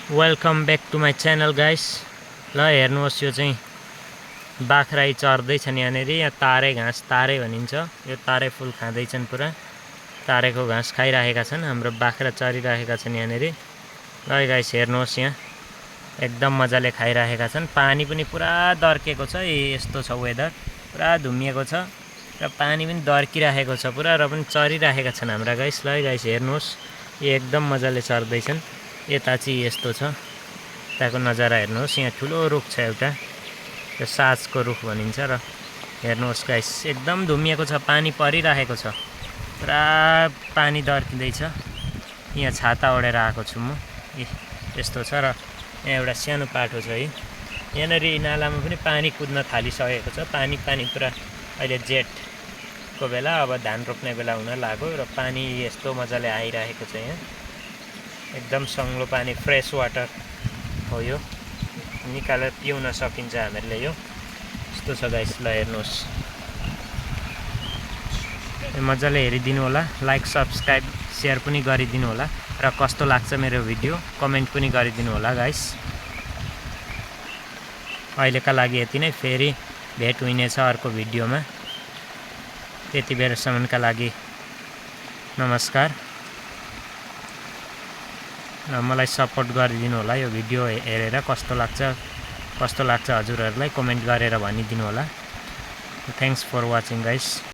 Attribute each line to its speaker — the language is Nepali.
Speaker 1: Welcome back to my channel guys. ल हेर्नुहोस् यो चाहिँ बाख्रा चर्दैछन् यहाँनिर। यहाँ तारे घाँस तारे भनिन्छ। यो तारे फुल खाँदैछन्, पुरा तारेको घाँस खाइरहेका छन्। हाम्रो बाख्रा चरिरहेका छन् यहाँनिर। ल गाइस हेर्नुहोस्, यहाँ एकदम मजाले खाइरहेका छन्। पानी पनि पुरा दर्केको छ। यस्तो छ वेदर, पुरा धुम्मिएको छ र पानी पनि दर्किरहेको छ पुरा, र पनि चरिरहेका छन् हाम्रा गाइस। ल गाइस हेर्नुहोस्, यो एकदम मजाले चर्दैछन्। यता चाहिँ यस्तो छ, यताको नजारा हेर्नुहोस्। यहाँ ठुलो रुख छ एउटा, यो साजको रुख भनिन्छ। र हेर्नुहोस् गाइस, एकदम धुम्मिएको छ, पानी परिरहेको छ, पुरा पानी दर्किँदैछ। यहाँ छाता ओढेर आएको छु म। यस्तो छ। र यहाँ एउटा सानो पाटो छ है। यहाँनिर नालामा पनि पानी कुद्न थालिसकेको छ। पानी पुरा अहिले जेठको बेला, अब धान रोप्ने बेला हुन लाग्यो, र पानी यस्तो मजाले आइरहेको छ। यहाँ एकदम सङ्लो पानी, फ्रेस वाटर हो यो, निकालेर पिउन सकिन्छ हामीहरूले। यो यस्तो छ गाइस। ल हेर्नुहोस्, मजाले हेरिदिनु होला, लाइक सब्सक्राइब सेयर पनि गरिदिनु होला, र कस्तो लाग्छ मेरो भिडियो कमेन्ट पनि गरिदिनु होला गाइस। अहिलेका लागि यति नै, फेरि भेट हुनेछ अर्को भिडियोमा। त्यति बेरसम्मका लागि नमस्कार। मलाई सपोर्ट गरिदिनु होला, यो भिडियो हेरेर कस्तो लाग्छ हजुरहरूलाई कमेन्ट गरेर भनिदिनु होला। Thanks for watching guys.